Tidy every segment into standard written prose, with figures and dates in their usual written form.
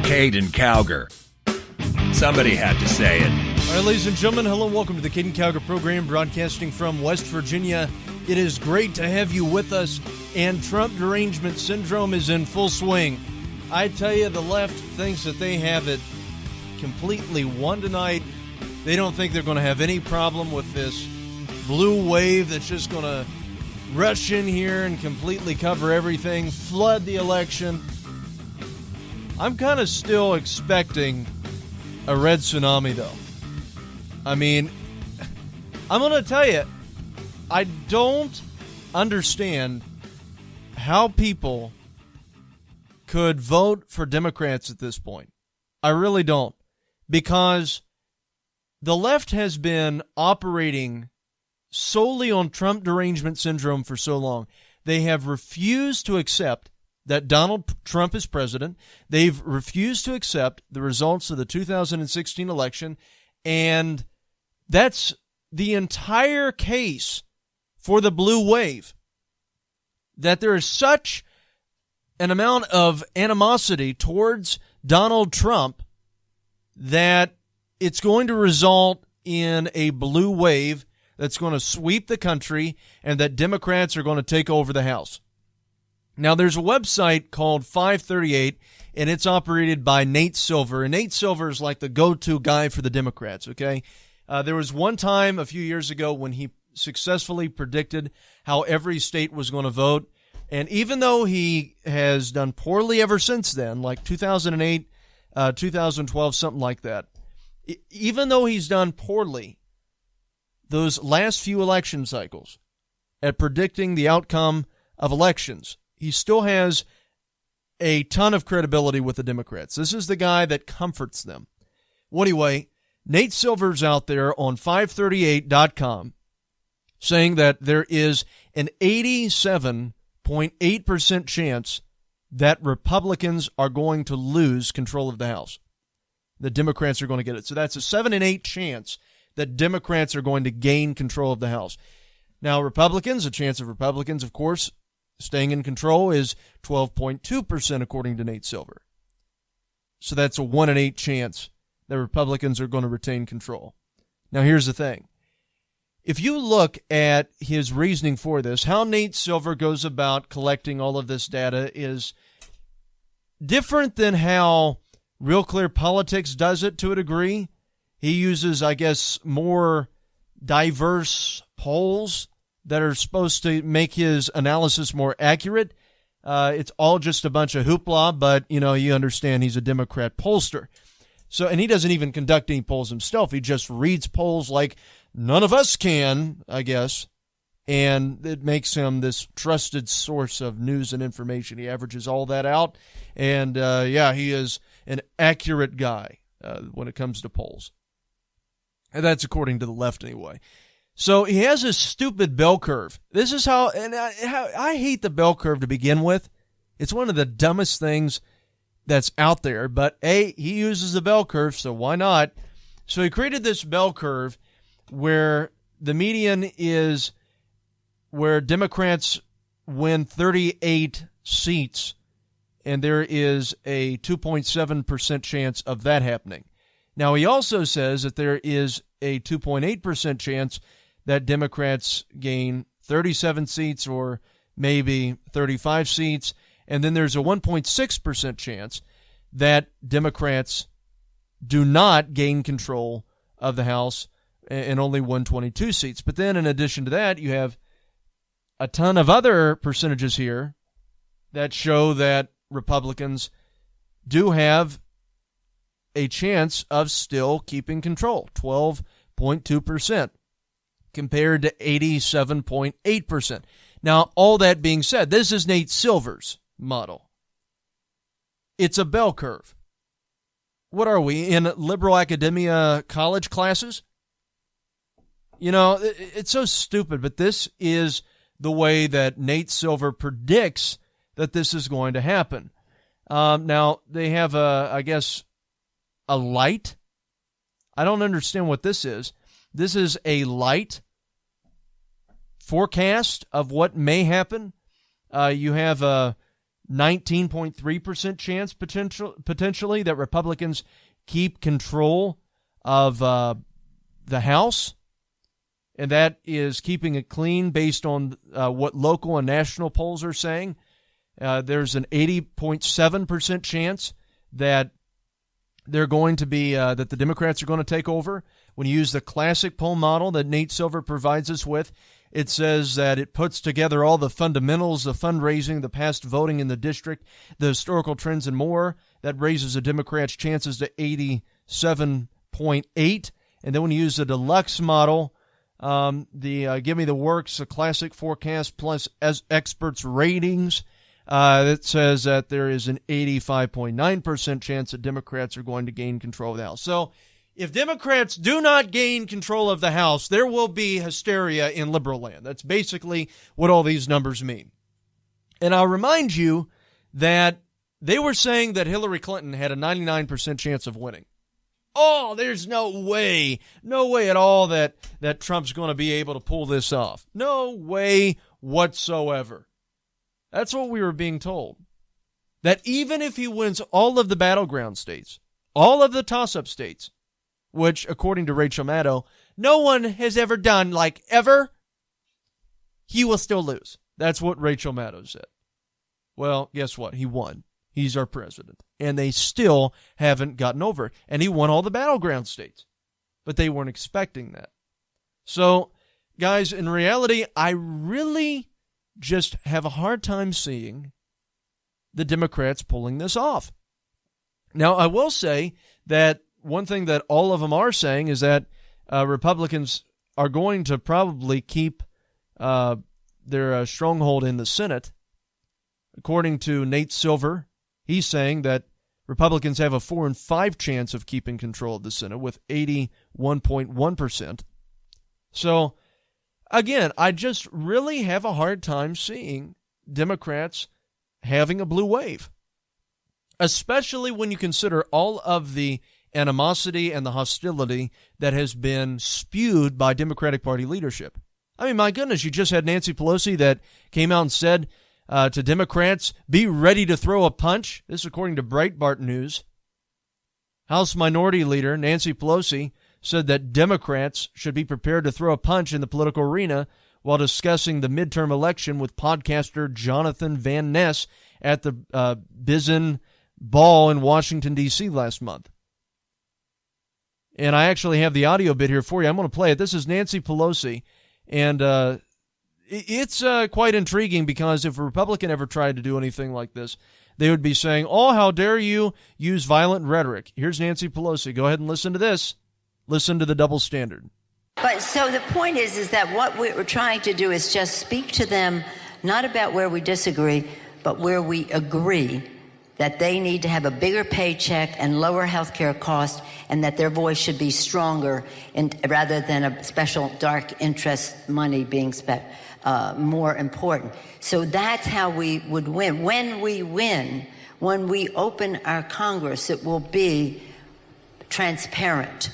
Caden Cowger. Somebody had to say it. All right, ladies and gentlemen, hello and welcome to the Caden Cowger program, broadcasting from West Virginia. It is great to have you with us, and Trump derangement syndrome is in full swing. I tell you, the left thinks that they have it completely won tonight. They don't think they're going to have any problem with this blue wave that's just going to rush in here and completely cover everything, flood the election. I'm kind of still expecting a red tsunami, though. I mean, I'm going to tell you, I don't understand how people could vote for Democrats at this point. I really don't. Because the left has been operating solely on Trump derangement syndrome for so long. They have refused to accept that Donald Trump is president. They've refused to accept the results of the 2016 election, and that's the entire case for the blue wave. That there is such an amount of animosity towards Donald Trump that it's going to result in a blue wave that's going to sweep the country, and that Democrats are going to take over the House. Now, there's a website called 538, and it's operated by Nate Silver. And Nate Silver is like the go-to guy for the Democrats, okay? There was one time a few years ago when he successfully predicted how every state was going to vote. And even though he has done poorly ever since then, like 2008, 2012, something like that, even though he's done poorly those last few election cycles at predicting the outcome of elections, he still has a ton of credibility with the Democrats. This is the guy that comforts them. Well, anyway, Nate Silver's out there on 538.com saying that there is an 87.8% chance that Republicans are going to lose control of the House. The Democrats are going to get it. So that's a 7 in 8 chance that Democrats are going to gain control of the House. Now, Republicans, a chance of Republicans, of course, staying in control is 12.2%, according to Nate Silver. So that's a 1 in 8 chance that Republicans are going to retain control. Now, here's the thing. If you look at his reasoning for this, how Nate Silver goes about collecting all of this data is different than how Real Clear Politics does it to a degree. He uses, I guess, more diverse polls that are supposed to make his analysis more accurate. It's all just a bunch of hoopla, but, you know, you understand he's a Democrat pollster. So, and he doesn't even conduct any polls himself. He just reads polls like none of us can, I guess, and it makes him this trusted source of news and information. He averages all that out, and, he is an accurate guy when it comes to polls. And that's according to the left anyway. So he has this stupid bell curve. This is how, and I hate the bell curve to begin with. It's one of the dumbest things that's out there. But, he uses the bell curve, so why not? So he created this bell curve where the median is where Democrats win 38 seats, and there is a 2.7% chance of that happening. Now, he also says that there is a 2.8% chance that Democrats gain 37 seats or maybe 35 seats, and then there's a 1.6% chance that Democrats do not gain control of the House and only win 22 seats. But then in addition to that, you have a ton of other percentages here that show that Republicans do have a chance of still keeping control, 12.2%. compared to 87.8%. Now, all that being said, this is Nate Silver's model. It's a bell curve. What are we, in liberal academia college classes? You know, it's so stupid, but this is the way that Nate Silver predicts that this is going to happen. Now, they have, a light. I don't understand what this is. This is a light forecast of what may happen, you have a 19.3% chance potentially that Republicans keep control of the House, and that is keeping it clean based on what local and national polls are saying. There's an 80.7% chance that they're going to be that the Democrats are going to take over. When you use the classic poll model that Nate Silver provides us with, it says that it puts together all the fundamentals, the fundraising, the past voting in the district, the historical trends, and more. That raises the Democrats' chances to 87.8. And then when you use the deluxe model, the Give Me the Works, the classic forecast plus as experts ratings, that says that there is an 85.9% chance that Democrats are going to gain control of the House. So if Democrats do not gain control of the House, there will be hysteria in liberal land. That's basically what all these numbers mean. And I'll remind you that they were saying that Hillary Clinton had a 99% chance of winning. Oh, there's no way at all that Trump's going to be able to pull this off. No way whatsoever. That's what we were being told. That even if he wins all of the battleground states, all of the toss-up states, which, according to Rachel Maddow, no one has ever done, like ever, he will still lose. That's what Rachel Maddow said. Well, guess what? He won. He's our president. And they still haven't gotten over it. And he won all the battleground states. But they weren't expecting that. So, guys, in reality, I really just have a hard time seeing the Democrats pulling this off. Now, I will say that one thing that all of them are saying is that Republicans are going to probably keep their stronghold in the Senate. According to Nate Silver, he's saying that Republicans have a 4 in 5 chance of keeping control of the Senate with 81.1%. So, again, I just really have a hard time seeing Democrats having a blue wave, especially when you consider all of the animosity and the hostility that has been spewed by Democratic Party leadership. I mean, my goodness, you just had Nancy Pelosi that came out and said to Democrats, be ready to throw a punch. This is according to Breitbart News. House Minority Leader Nancy Pelosi said that Democrats should be prepared to throw a punch in the political arena while discussing the midterm election with podcaster Jonathan Van Ness at the Bizen Ball in Washington, D.C. last month. And I actually have the audio bit here for you. I'm going to play it. This is Nancy Pelosi, and it's quite intriguing because if a Republican ever tried to do anything like this, they would be saying, oh, how dare you use violent rhetoric. Here's Nancy Pelosi. Go ahead and listen to this. Listen to the double standard. But so the point is that what we're trying to do is just speak to them, not about where we disagree, but where we agree that they need to have a bigger paycheck and lower health care costs, and that their voice should be stronger rather than a special dark interest money being spent more important. So that's how we would win. When we win, when we open our Congress, it will be transparent.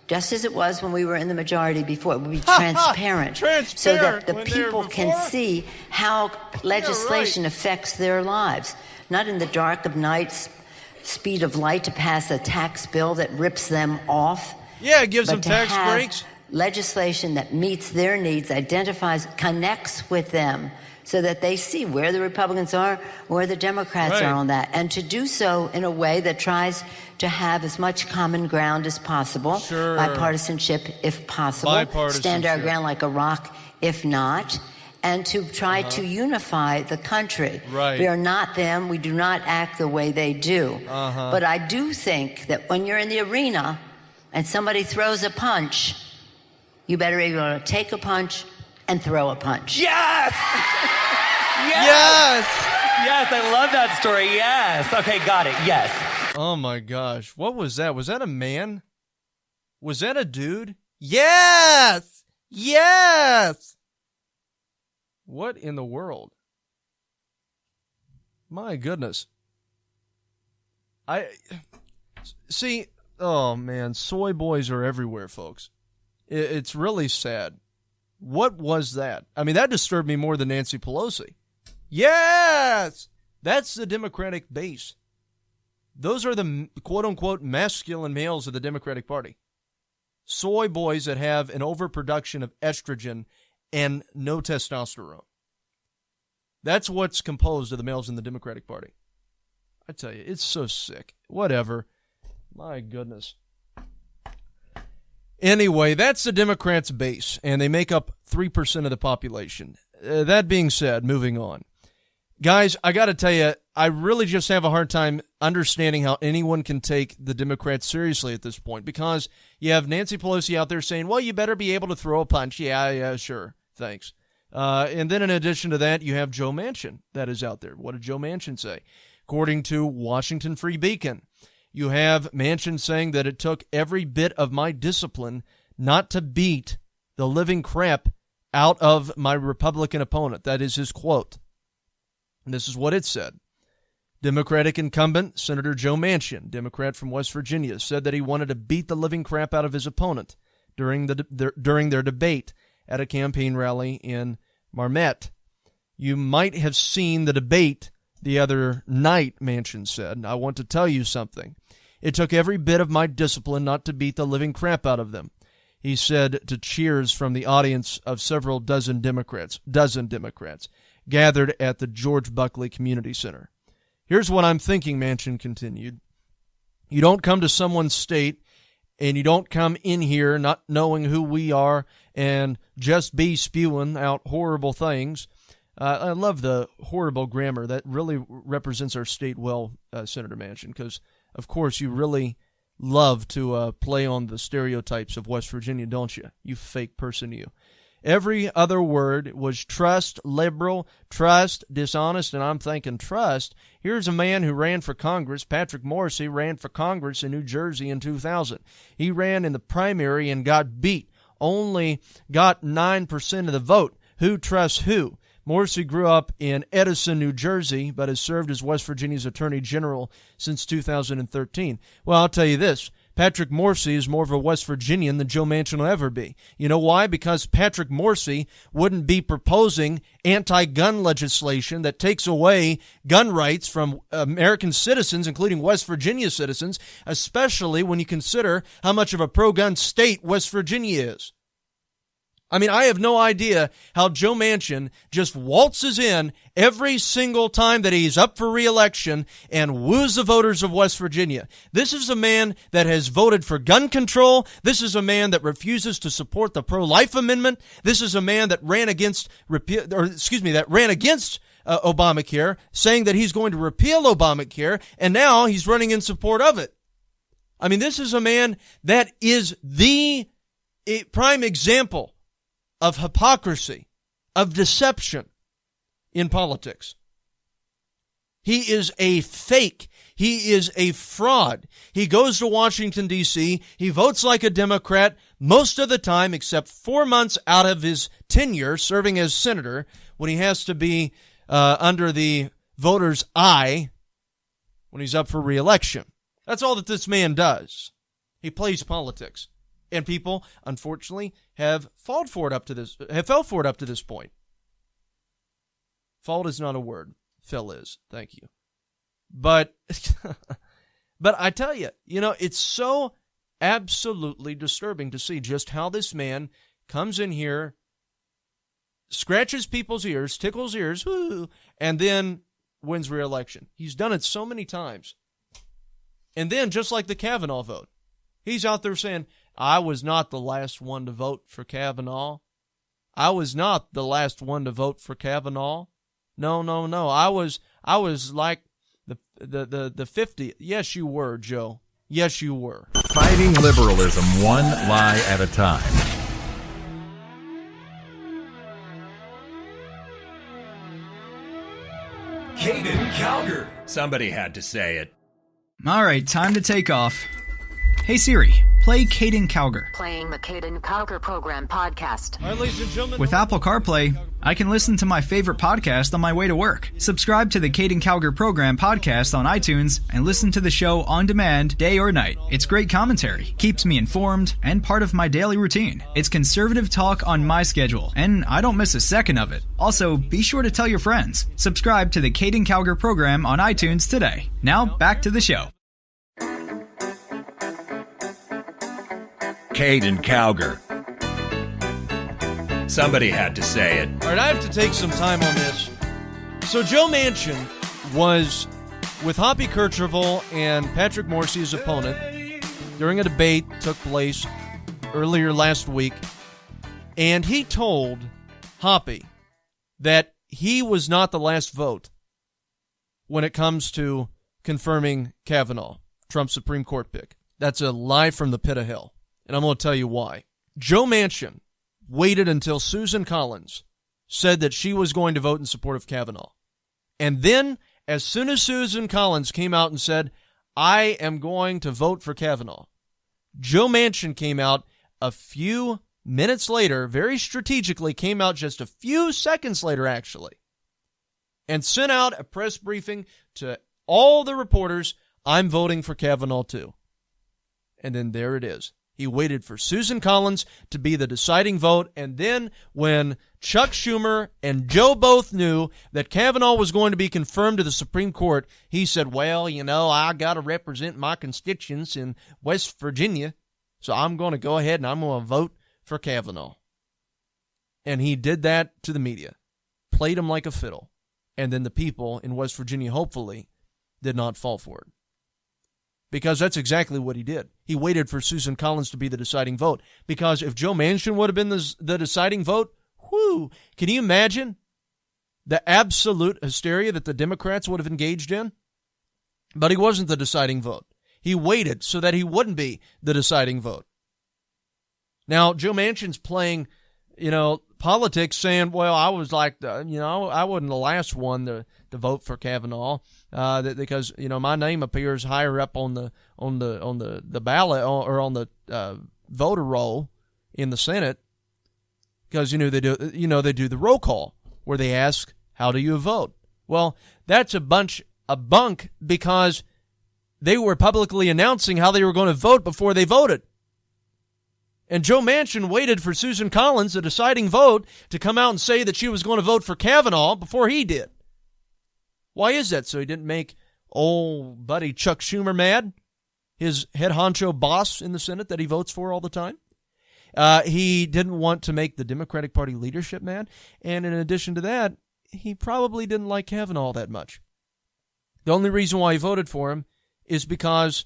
Just as it was when we were in the majority before. It would be transparent. So that the people can see how legislation affects their lives. Not in the dark of night, speed of light to pass a tax bill that rips them off. Yeah, it gives them tax breaks. Legislation that meets their needs, identifies, connects with them so that they see where the Republicans are, where the Democrats are on that. And to do so in a way that tries to have as much common ground as possible. Sure. Bipartisanship, if possible. Stand our ground like a rock, if not. And to try to unify the country. Right. We are not them. We do not act the way they do. But I do think that when you're in the arena and somebody throws a punch, you better be able to take a punch and throw a punch. Yes! Yes! Yes, I love that story. Yes. Okay, got it. Yes. Oh, my gosh. What was that? Was that a man? Was that a dude? Yes! Yes! What in the world? My goodness. See, oh man, soy boys are everywhere, folks. It's really sad. What was that? I mean, that disturbed me more than Nancy Pelosi. Yes! That's the Democratic base. Those are the quote-unquote masculine males of the Democratic Party. Soy boys that have an overproduction of estrogen and no testosterone. That's what's composed of the males in the Democratic Party. I tell you, it's so sick. Whatever. My goodness. Anyway, that's the Democrats' base, and they make up 3% of the population. That being said, moving on. Guys, I got to tell you, I really just have a hard time understanding how anyone can take the Democrats seriously at this point, because you have Nancy Pelosi out there saying, well, you better be able to throw a punch. Yeah, sure. Thanks. And then in addition to that, you have Joe Manchin that is out there. What did Joe Manchin say? According to Washington Free Beacon, you have Manchin saying that it took every bit of my discipline not to beat the living crap out of my Republican opponent. That is his quote. And this is what it said. Democratic incumbent Senator Joe Manchin, Democrat from West Virginia, said that he wanted to beat the living crap out of his opponent during their debate at a campaign rally in Marmette. You might have seen the debate the other night, Manchin said. I want to tell you something. It took every bit of my discipline not to beat the living crap out of them, he said to cheers from the audience of several dozen Democrats gathered at the George Buckley Community Center. Here's what I'm thinking, Manchin continued. You don't come to someone's state and you don't come in here not knowing who we are and just be spewing out horrible things. I love the horrible grammar. That really represents our state well, Senator Manchin, because, of course, you really love to play on the stereotypes of West Virginia, don't you? You fake person, you. Every other word was trust, liberal, trust, dishonest, and I'm thinking trust. Here's a man who ran for Congress. Patrick Morrisey ran for Congress in New Jersey in 2000. He ran in the primary and got beat. Only got 9% of the vote. Who trusts who? Morrisey grew up in Edison, New Jersey, but has served as West Virginia's Attorney General since 2013. Well, I'll tell you this. Patrick Morrisey is more of a West Virginian than Joe Manchin will ever be. You know why? Because Patrick Morrisey wouldn't be proposing anti-gun legislation that takes away gun rights from American citizens, including West Virginia citizens, especially when you consider how much of a pro-gun state West Virginia is. I mean, I have no idea how Joe Manchin just waltzes in every single time that he's up for re-election and woos the voters of West Virginia. This is a man that has voted for gun control. This is a man that refuses to support the pro-life amendment. This is a man that ran against Obamacare, saying that he's going to repeal Obamacare, and now he's running in support of it. I mean, this is a man that is the prime example of hypocrisy, of deception in politics. He is a fake. He is a fraud. He goes to Washington, D.C. He votes like a Democrat most of the time, except 4 months out of his tenure serving as senator, when he has to be under the voter's eye when he's up for re-election. That's all that this man does. He plays politics. And people, unfortunately, have fell for it up to this point. Fault is not a word. Fell is. Thank you. But I tell you, it's so absolutely disturbing to see just how this man comes in here, scratches people's ears, tickles ears, woo, and then wins re-election. He's done it so many times. And then, just like the Kavanaugh vote, he's out there saying, I was not the last one to vote for Kavanaugh. I was not the last one to vote for Kavanaugh. No. I was like the 50th. Yes, you were, Joe. Yes, you were. Fighting liberalism one lie at a time. Caden Calgary. Somebody had to say it. All right, time to take off. Hey Siri, play Caden Calgary. Playing the Caden Calgary program podcast. All right, ladies and gentlemen. With Apple CarPlay, I can listen to my favorite podcast on my way to work. Subscribe to the Caden Calgar Program podcast on iTunes and listen to the show on demand, day or night. It's great commentary, keeps me informed, and part of my daily routine. It's conservative talk on my schedule, and I don't miss a second of it. Also, be sure to tell your friends. Subscribe to the Caden Calgar Program on iTunes today. Now, back to the show. Caden Calgar. Somebody had to say it. All right, I have to take some time on this. So Joe Manchin was with Hoppy Kercheval and Patrick Morrissey, his opponent, during a debate took place earlier last week, and he told Hoppy that he was not the last vote when it comes to confirming Kavanaugh, Trump's Supreme Court pick. That's a lie from the pit of hell, and I'm going to tell you why. Joe Manchin waited until Susan Collins said that she was going to vote in support of Kavanaugh. And then, as soon as Susan Collins came out and said, I am going to vote for Kavanaugh, Joe Manchin came out a few minutes later, very strategically came out just a few seconds later, actually, and sent out a press briefing to all the reporters, I'm voting for Kavanaugh too. And then there it is. He waited for Susan Collins to be the deciding vote, and then when Chuck Schumer and Joe both knew that Kavanaugh was going to be confirmed to the Supreme Court, he said, well, you know, I got to represent my constituents in West Virginia, so I'm going to go ahead and I'm going to vote for Kavanaugh. And he did that to the media, played him like a fiddle, and then the people in West Virginia, hopefully, did not fall for it. Because that's exactly what he did. He waited for Susan Collins to be the deciding vote. Because if Joe Manchin would have been the deciding vote, whoo, can you imagine the absolute hysteria that the Democrats would have engaged in? But he wasn't the deciding vote. He waited so that he wouldn't be the deciding vote. Now, Joe Manchin's playing, politics, saying, well, I was like, I wasn't the last one to vote for Kavanaugh, because my name appears higher up on the ballot or on the voter roll in the Senate, because they do the roll call where they ask, how do you vote? Well, that's a bunch of bunk, because they were publicly announcing how they were going to vote before they voted. And Joe Manchin waited for Susan Collins, the deciding vote, to come out and say that she was going to vote for Kavanaugh before he did. Why is that? So he didn't make old buddy Chuck Schumer mad, his head honcho boss in the Senate that he votes for all the time. He didn't want to make the Democratic Party leadership mad. And in addition to that, he probably didn't like Kavanaugh that much. The only reason why he voted for him is because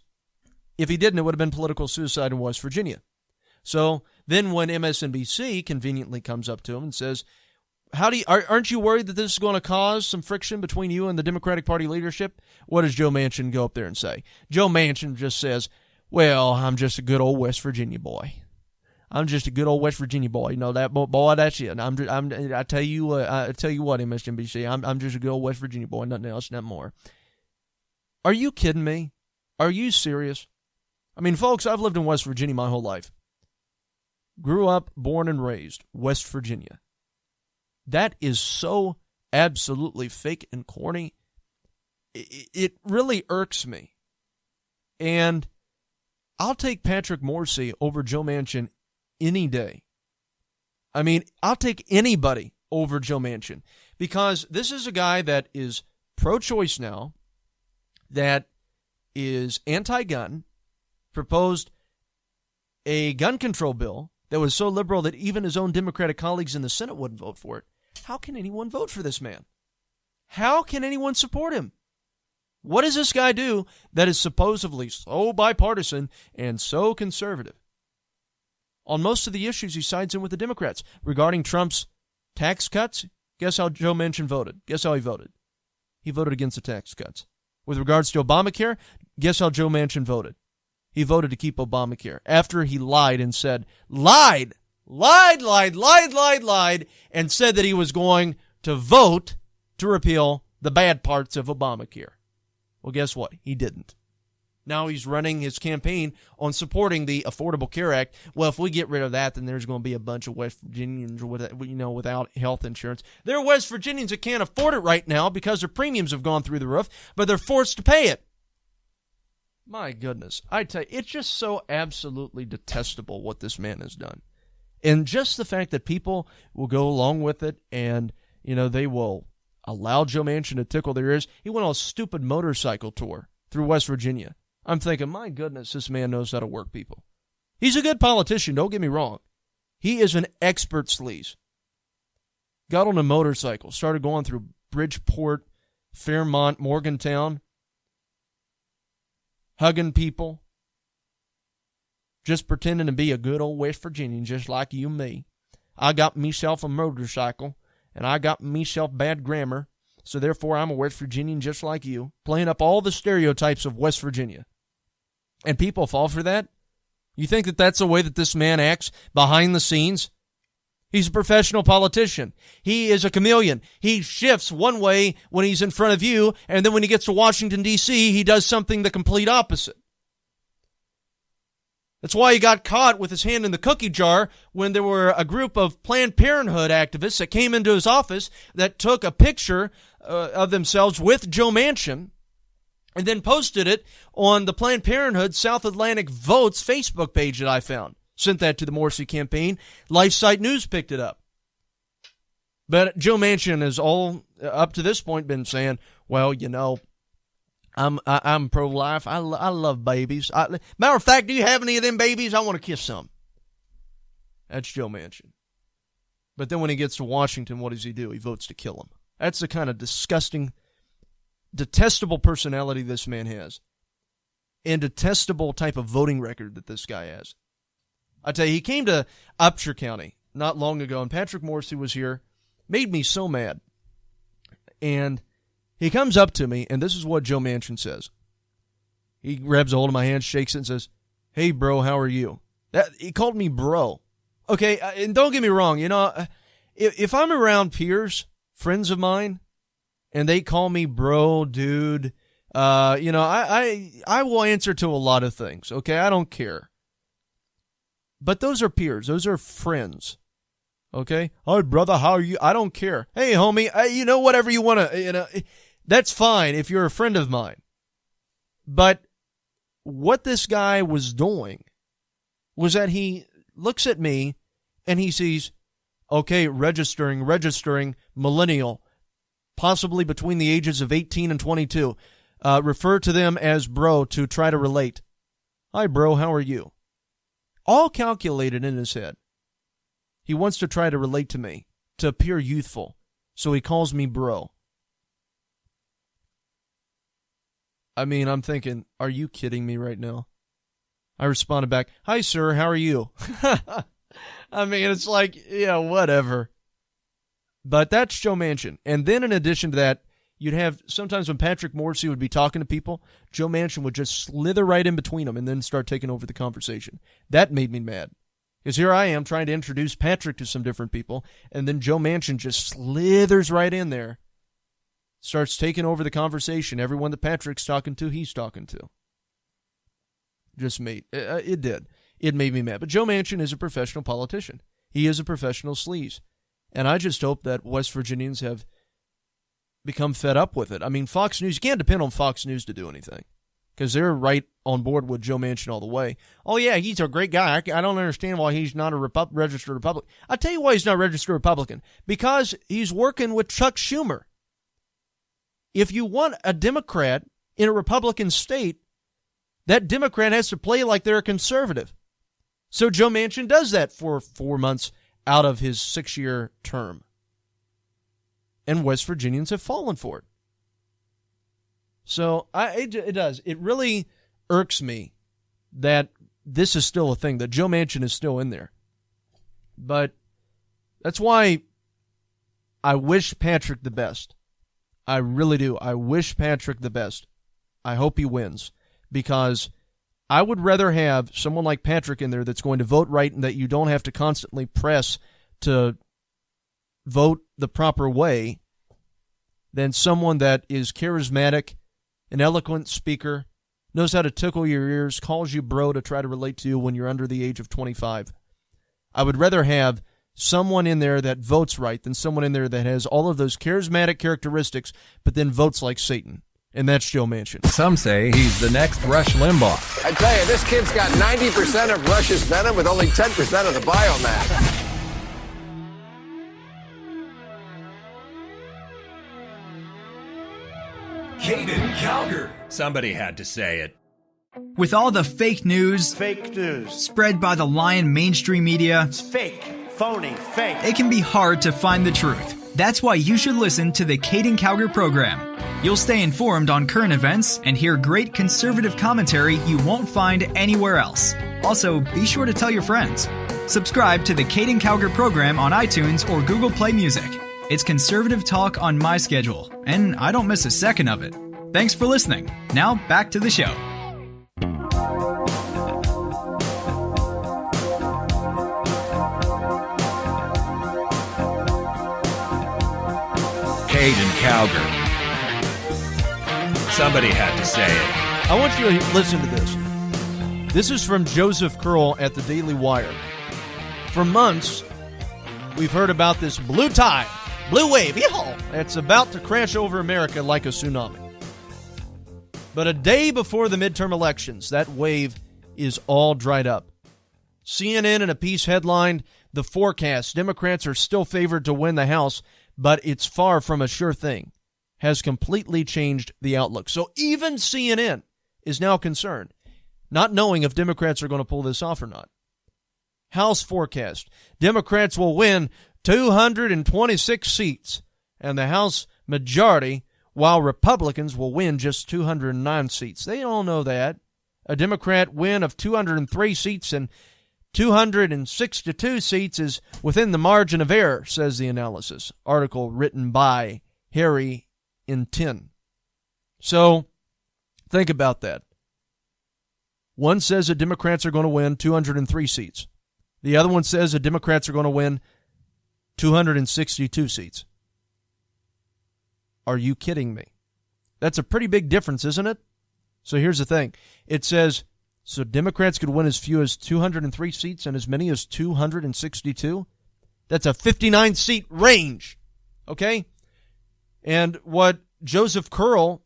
if he didn't, it would have been political suicide in West Virginia. So then when MSNBC conveniently comes up to him and says, aren't you worried that this is going to cause some friction between you and the Democratic Party leadership? What does Joe Manchin go up there and say? Joe Manchin just says, well, I'm just a good old West Virginia boy. I'm just a good old West Virginia boy. You know that boy, that's it. I tell you what, MSNBC, I'm just a good old West Virginia boy, nothing else, nothing more. Are you kidding me? Are you serious? I mean, folks, I've lived in West Virginia my whole life. Grew up, born and raised, West Virginia. That is so absolutely fake and corny. It really irks me. And I'll take Patrick Morrissey over Joe Manchin any day. I mean, I'll take anybody over Joe Manchin, because this is a guy that is pro-choice now, that is anti-gun, proposed a gun control bill that was so liberal that even his own Democratic colleagues in the Senate wouldn't vote for it. How can anyone vote for this man? How can anyone support him? What does this guy do that is supposedly so bipartisan and so conservative? On most of the issues, he sides in with the Democrats. Regarding Trump's tax cuts, guess how Joe Manchin voted? Guess how he voted? He voted against the tax cuts. With regards to Obamacare, guess how Joe Manchin voted? He voted to keep Obamacare after he lied and said, lied, and said that he was going to vote to repeal the bad parts of Obamacare. Well, guess what? He didn't. Now he's running his campaign on supporting the Affordable Care Act. Well, if we get rid of that, then there's going to be a bunch of West Virginians without health insurance. There are West Virginians that can't afford it right now because their premiums have gone through the roof, but they're forced to pay it. My goodness. I tell you, it's just so absolutely detestable what this man has done. And just the fact that people will go along with it and, they will allow Joe Manchin to tickle their ears. He went on a stupid motorcycle tour through West Virginia. I'm thinking, my goodness, this man knows how to work people. He's a good politician, don't get me wrong. He is an expert sleaze. Got on a motorcycle, started going through Bridgeport, Fairmont, Morgantown, hugging people, just pretending to be a good old West Virginian, just like you and me. I got myself a motorcycle, and I got myself bad grammar, so therefore I'm a West Virginian just like you, playing up all the stereotypes of West Virginia. And people fall for that? You think that that's the way that this man acts behind the scenes? He's a professional politician. He is a chameleon. He shifts one way when he's in front of you, and then when he gets to Washington, D.C., he does something the complete opposite. That's why he got caught with his hand in the cookie jar when there were a group of Planned Parenthood activists that came into his office that took a picture of themselves with Joe Manchin and then posted it on the Planned Parenthood South Atlantic Votes Facebook page that I found. Sent that to the Morrissey campaign. LifeSite News picked it up. But Joe Manchin has all up to this point been saying, well, I'm pro-life. I love babies. Matter of fact, do you have any of them babies? I want to kiss some. That's Joe Manchin. But then when he gets to Washington, what does he do? He votes to kill him. That's the kind of disgusting, detestable personality this man has. And detestable type of voting record that this guy has. I tell you, he came to Upshur County not long ago, and Patrick Morrissey was here. Made me so mad. And he comes up to me, and this is what Joe Manchin says. He grabs a hold of my hand, shakes it, and says, "Hey, bro, how are you?" He called me bro. Okay, and don't get me wrong, if I'm around peers, friends of mine, and they call me bro, dude, I will answer to a lot of things, okay? I don't care. But those are peers. Those are friends. Okay? Hi, brother, how are you? I don't care. Hey, homie, whatever you want to, that's fine if you're a friend of mine. But what this guy was doing was that he looks at me and he sees, okay, registering, millennial, possibly between the ages of 18 and 22. Refer to them as bro to try to relate. Hi, bro, how are you? All calculated in his head. He wants to try to relate to me, to appear youthful, so he calls me bro. I mean, I'm thinking, are you kidding me right now? I responded back, "Hi, sir, how are you?" I mean, it's like, yeah, whatever. But that's Joe Manchin. And then in addition to that, you'd have, sometimes when Patrick Morrissey would be talking to people, Joe Manchin would just slither right in between them and then start taking over the conversation. That made me mad. Because here I am trying to introduce Patrick to some different people, and then Joe Manchin just slithers right in there, starts taking over the conversation. Everyone that Patrick's talking to, he's talking to. Just made, it did. It made me mad. But Joe Manchin is a professional politician. He is a professional sleaze. And I just hope that West Virginians have become fed up with it. I mean, Fox News, you can't depend on Fox News to do anything because they're right on board with Joe Manchin all the way. Oh, yeah, he's a great guy. I don't understand why he's not a registered Republican. I'll tell you why he's not a registered Republican. Because he's working with Chuck Schumer. If you want a Democrat in a Republican state, that Democrat has to play like they're a conservative. So Joe Manchin does that for 4 months out of his 6-year term. And West Virginians have fallen for it. So it does. It really irks me that this is still a thing, that Joe Manchin is still in there. But that's why I wish Patrick the best. I really do. I wish Patrick the best. I hope he wins. Because I would rather have someone like Patrick in there that's going to vote right and that you don't have to constantly press to vote the proper way than someone that is charismatic, an eloquent speaker, knows how to tickle your ears, calls you bro to try to relate to you when you're under the age of 25. I would rather have someone in there that votes right than someone in there that has all of those charismatic characteristics but then votes like Satan. And that's Joe Manchin. Some say he's the next Rush Limbaugh. I tell you, this kid's got 90% of Rush's venom with only 10% of the biomass. Caden Calgary. Somebody had to say it. With all the fake news spread by the lying mainstream media, It's fake, phony, fake. it can be hard to find the truth. That's why you should listen to the Caden Calgary program. You'll stay informed on current events and hear great conservative commentary you won't find anywhere else. Also, be sure to tell your friends. Subscribe to the Caden Calgary program on iTunes or Google Play Music. It's conservative talk on my schedule, and I don't miss a second of it. Thanks for listening. Now, back to the show. Caden Calgary. Somebody had to say it. I want you to listen to this. This is from Joseph Curl at the Daily Wire. For months, we've heard about this blue tide, blue wave, yeehaw, that's about to crash over America like a tsunami. But a day before the midterm elections, that wave is all dried up. CNN in a piece headlined, "The forecast, Democrats are still favored to win the House, but it's far from a sure thing," has completely changed the outlook. So even CNN is now concerned, not knowing if Democrats are going to pull this off or not. House forecast, Democrats will win 226 seats and the House majority, while Republicans will win just 209 seats. They all know that. A Democrat win of 203 seats and 262 seats is within the margin of error, says the analysis. Article written by Harry in 10. So, think about that. One says the Democrats are going to win 203 seats. The other one says the Democrats are going to win 262 seats. Are you kidding me? That's a pretty big difference, isn't it? So here's the thing. It says, so Democrats could win as few as 203 seats and as many as 262? That's a 59-seat range, okay? And what Joseph Curl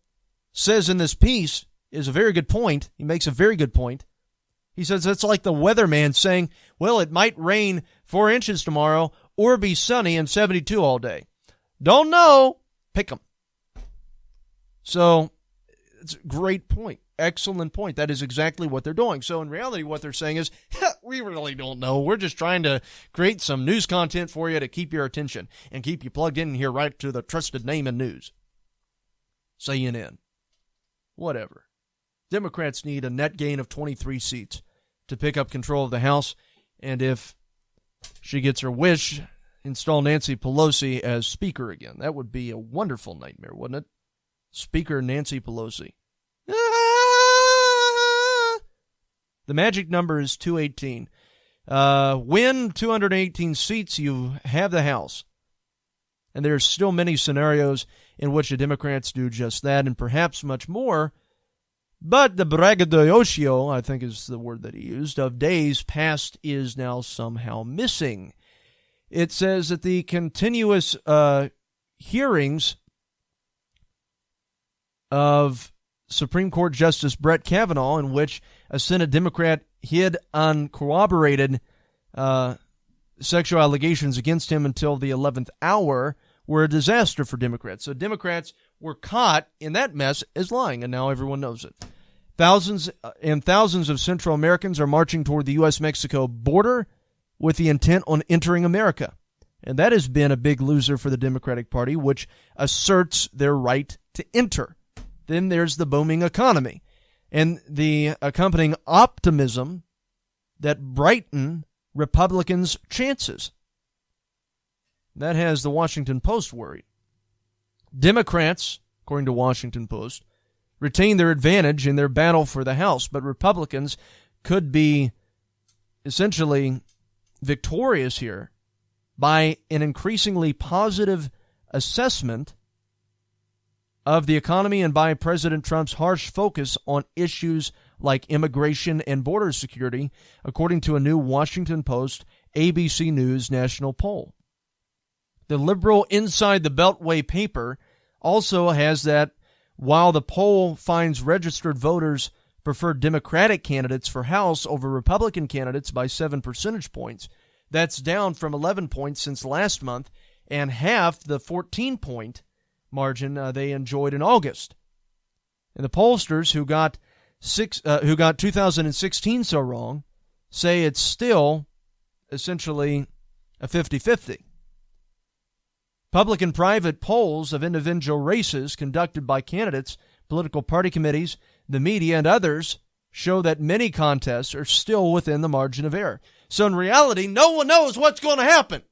says in this piece is a very good point. He makes a very good point. He says it's like the weatherman saying, well, it might rain 4 inches tomorrow or be sunny and 72 all day. Don't know. Pick 'em. So it's a great point. Excellent point. That is exactly what they're doing. So in reality, what they're saying is, we really don't know. We're just trying to create some news content for you to keep your attention and keep you plugged in here right to the trusted name in news. CNN. Whatever. Democrats need a net gain of 23 seats to pick up control of the House. And if she gets her wish, install Nancy Pelosi as Speaker again. That would be a wonderful nightmare, wouldn't it? Speaker Nancy Pelosi. The magic number is 218. Win 218 seats, you have the House. And there's still many scenarios in which the Democrats do just that, and perhaps much more. But the braggadocio, I think is the word that he used, of days past is now somehow missing. It says that the continuous hearings of Supreme Court Justice Brett Kavanaugh, in which a Senate Democrat hid uncorroborated sexual allegations against him until the 11th hour, were a disaster for Democrats. So Democrats were caught in that mess as lying, and now everyone knows it. Thousands and thousands of Central Americans are marching toward the U.S.-Mexico border with the intent on entering America. And that has been a big loser for the Democratic Party, which asserts their right to enter. Then there's the booming economy and the accompanying optimism that brighten Republicans' chances. That has the Washington Post worried. Democrats, according to Washington Post, retain their advantage in their battle for the House, but Republicans could be essentially victorious here by an increasingly positive assessment of the economy and by President Trump's harsh focus on issues like immigration and border security, according to a new Washington Post ABC News national poll. The liberal Inside the Beltway paper also has that while the poll finds registered voters prefer Democratic candidates for House over Republican candidates by 7 percentage points, that's down from 11 points since last month and half the 14-point margin they enjoyed in August. And the pollsters who got 2016 so wrong say it's still essentially a 50-50. Public and private polls of individual races conducted by candidates, political party committees, the media, and others show that many contests are still within the margin of error. So in reality, no one knows what's going to happen.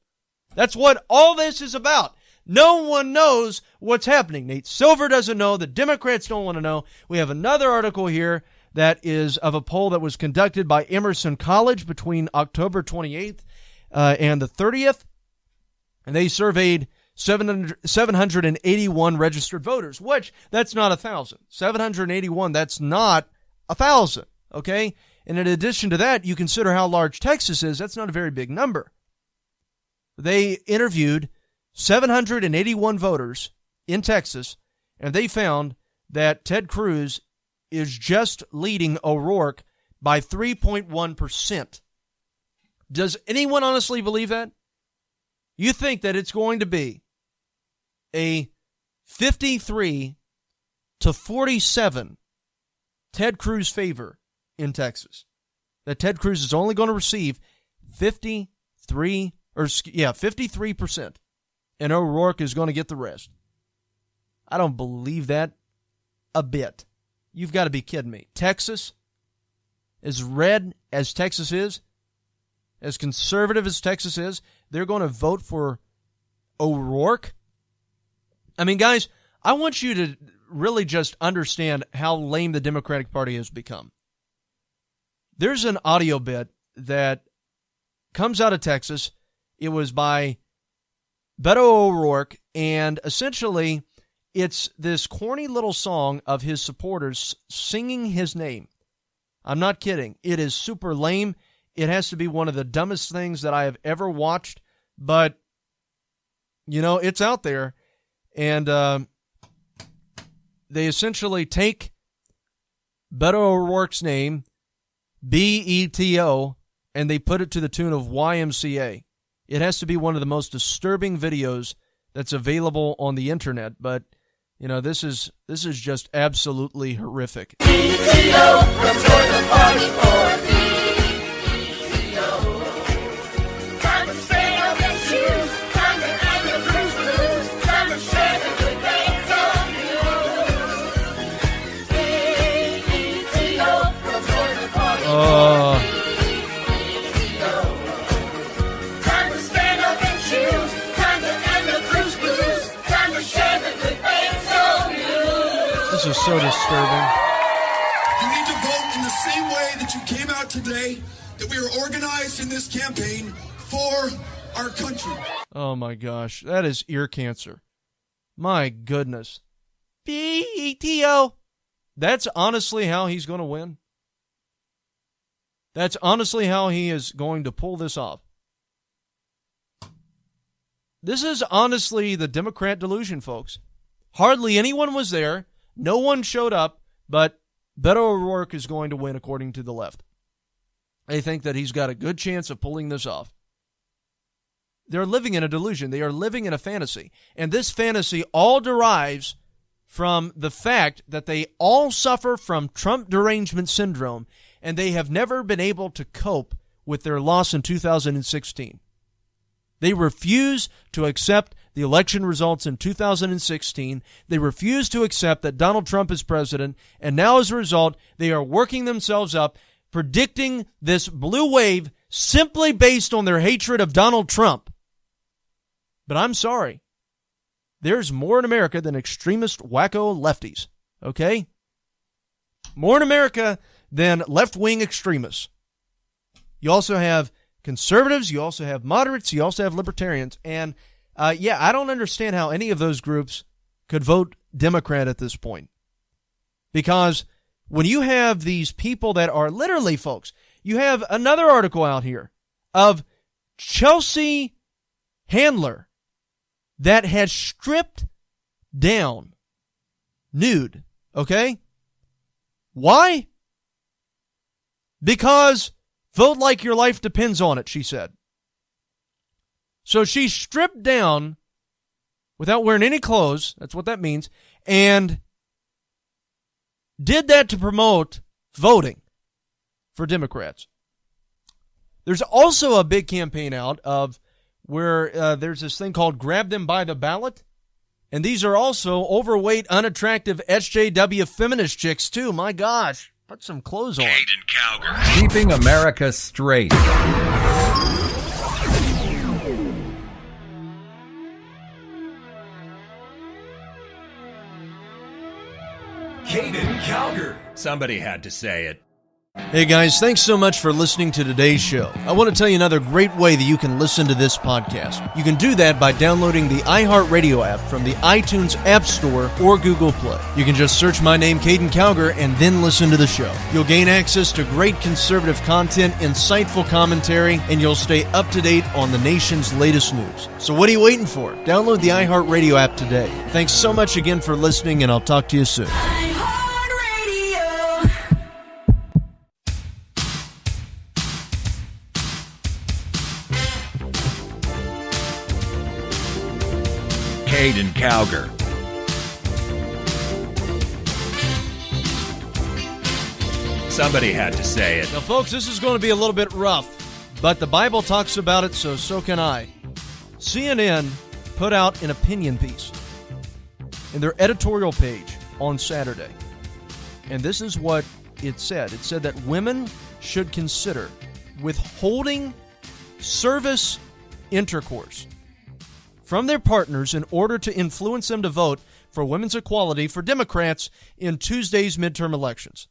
That's what all this is about. No one knows what's happening. Nate Silver doesn't know. The Democrats don't want to know. We have another article here that is of a poll that was conducted by Emerson College between October 28th and the 30th. And they surveyed 781 registered voters, which that's not 1,000. 781, that's not 1,000, okay? And in addition to that, you consider how large Texas is, that's not a very big number. They interviewed 781 voters in Texas, and they found that Ted Cruz is just leading O'Rourke by 3.1%. Does anyone honestly believe that? You think that it's going to be a 53 to 47 Ted Cruz favor in Texas? That Ted Cruz is only going to receive 53%, and O'Rourke is going to get the rest. I don't believe that a bit. You've got to be kidding me. Texas, as red as Texas is, as conservative as Texas is, they're going to vote for O'Rourke? I mean, guys, I want you to really just understand how lame the Democratic Party has become. There's an audio bit that comes out of Texas. It was by Beto O'Rourke, and essentially it's this corny little song of his supporters singing his name. I'm not kidding. It is super lame. It has to be one of the dumbest things that I have ever watched, but, you know, it's out there. And they essentially take Beto O'Rourke's name, B-E-T-O, and they put it to the tune of YMCA. It has to be one of the most disturbing videos that's available on the internet, but, you know, this is just absolutely horrific. B-E-T-O, come join the party for This is so disturbing. You need to vote in the same way that you came out today, that we are organized in this campaign for our country. Oh my gosh, that is ear cancer. My goodness. B-E-T-O. That's honestly how he's going to win. That's honestly how he is going to pull this off. This is honestly the Democrat delusion, folks. Hardly anyone was there. No one showed up, but Beto O'Rourke is going to win according to the left. They think that he's got a good chance of pulling this off. They're living in a delusion. They are living in a fantasy. And this fantasy all derives from the fact that they all suffer from Trump derangement syndrome, and they have never been able to cope with their loss in 2016. They refuse to accept the election results in 2016. They refuse to accept that Donald Trump is president, and now as a result, they are working themselves up, predicting this blue wave simply based on their hatred of Donald Trump. But I'm sorry. There's more in America than extremist wacko lefties, okay? More in America than left-wing extremists. You also have conservatives, you also have moderates, you also have libertarians. And, I don't understand how any of those groups could vote Democrat at this point. Because when you have these people that are literally, folks, you have another article out here of Chelsea Handler that has stripped down nude. Okay? Why? Because vote like your life depends on it, she said. So she stripped down without wearing any clothes, that's what that means, and did that to promote voting for Democrats. There's also a big campaign out of where there's this thing called Grab Them by the Ballot. And these are also overweight, unattractive SJW feminist chicks, too. My gosh. Put some clothes on. Caden Calgar. Keeping America straight. Caden Calgar. Somebody had to say it. Hey guys, thanks so much for listening to today's show. I want to tell you another great way that you can listen to this podcast. You can do that by downloading the iHeartRadio app from the iTunes App Store or Google Play. You can just search my name, Caden Calgar, and then listen to the show. You'll gain access to great conservative content, insightful commentary, and you'll stay up to date on the nation's latest news. So what are you waiting for? Download the iHeartRadio app today. Thanks so much again for listening, and I'll talk to you soon. Caden Calgar. Somebody had to say it. Now, folks, this is going to be a little bit rough, but the Bible talks about it, so can I. CNN put out an opinion piece in their editorial page on Saturday, and this is what it said. It said that women should consider withholding service intercourse from their partners in order to influence them to vote for women's equality for Democrats in Tuesday's midterm elections.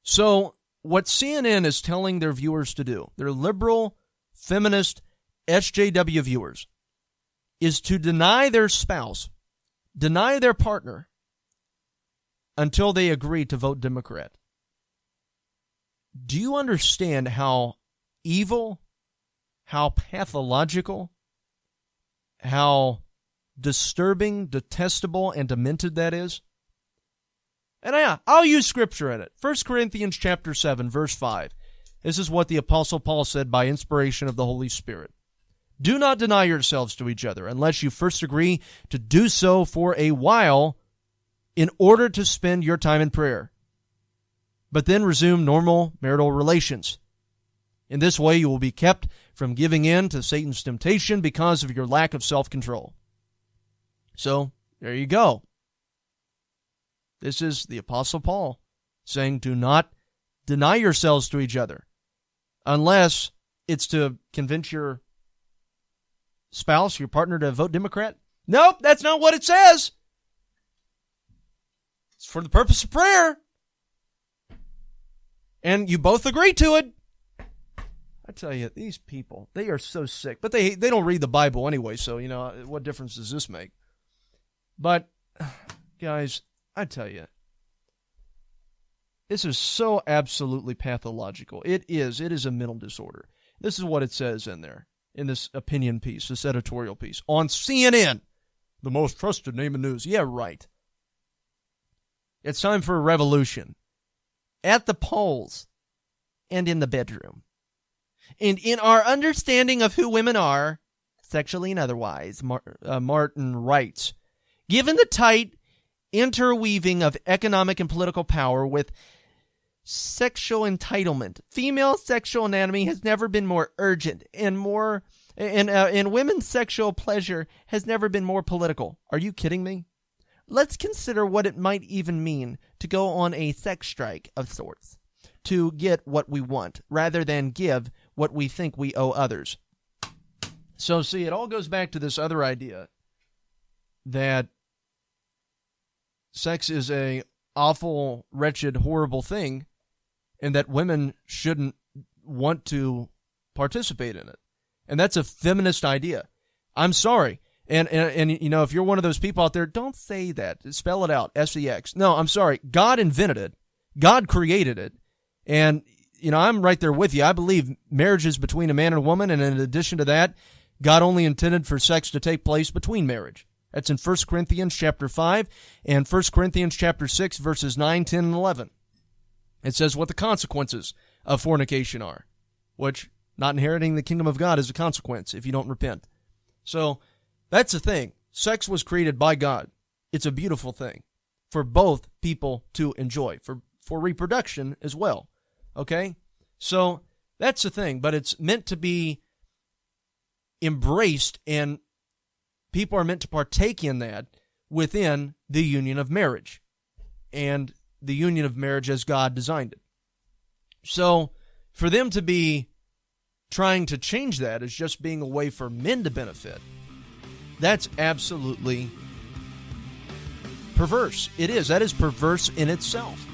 So, what CNN is telling their viewers to do, their liberal, feminist, SJW viewers, is to deny their spouse, deny their partner, until they agree to vote Democrat. Do you understand how evil, how pathological, how disturbing, detestable, and demented that is? And I'll use scripture in it. 1 Corinthians chapter 7, verse 5. This is what the Apostle Paul said by inspiration of the Holy Spirit. Do not deny yourselves to each other, unless you first agree to do so for a while in order to spend your time in prayer. But then resume normal marital relations. In this way, you will be kept from giving in to Satan's temptation because of your lack of self-control. So, there you go. This is the Apostle Paul saying, do not deny yourselves to each other, unless it's to convince your spouse, your partner, to vote Democrat. Nope, that's not what it says. It's for the purpose of prayer. And you both agree to it. I tell you, these people, they are so sick. But they don't read the Bible anyway, so, what difference does this make? But, guys, I tell you, this is so absolutely pathological. It is a mental disorder. This is what it says in there, in this opinion piece, this editorial piece, on CNN, the most trusted name in news. Yeah, right. It's time for a revolution. At the polls and in the bedroom. And in our understanding of who women are, sexually and otherwise, Martin writes, given the tight interweaving of economic and political power with sexual entitlement, female sexual anatomy has never been more urgent and women's sexual pleasure has never been more political. Are you kidding me? Let's consider what it might even mean to go on a sex strike of sorts to get what we want, rather than give what we think we owe others. So, see, it all goes back to this other idea that sex is a awful, wretched, horrible thing, and that women shouldn't want to participate in it. And that's a feminist idea. I'm sorry. And you know, if you're one of those people out there, don't say that. Spell it out, sex. No, I'm sorry. God invented it. God created it. And, you know, I'm right there with you. I believe marriage is between a man and a woman, and in addition to that, God only intended for sex to take place between marriage. That's in 1 Corinthians chapter 5 and 1 Corinthians chapter 6, verses 9, 10, and 11. It says what the consequences of fornication are, which not inheriting the kingdom of God is a consequence if you don't repent. So that's the thing. Sex was created by God. It's a beautiful thing for both people to enjoy, for reproduction as well. Okay? So that's the thing, but it's meant to be embraced, and people are meant to partake in that within the union of marriage and the union of marriage as God designed it. So for them to be trying to change that as just being a way for men to benefit, that's absolutely perverse. It is. That is perverse in itself.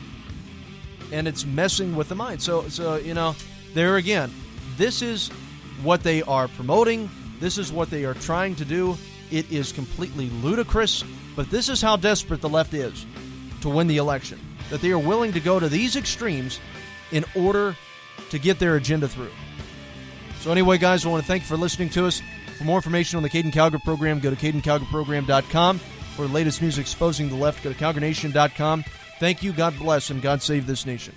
And it's messing with the mind. So you know, there again, this is what they are promoting. This is what they are trying to do. It is completely ludicrous, but this is how desperate the left is to win the election, that they are willing to go to these extremes in order to get their agenda through. So anyway, guys, I want to thank you for listening to us. For more information on the Caden Calgary program, go to CadenCalgaryProgram.com. For the latest news exposing the left, go to CalgaryNation.com. Thank you, God bless, and God save this nation.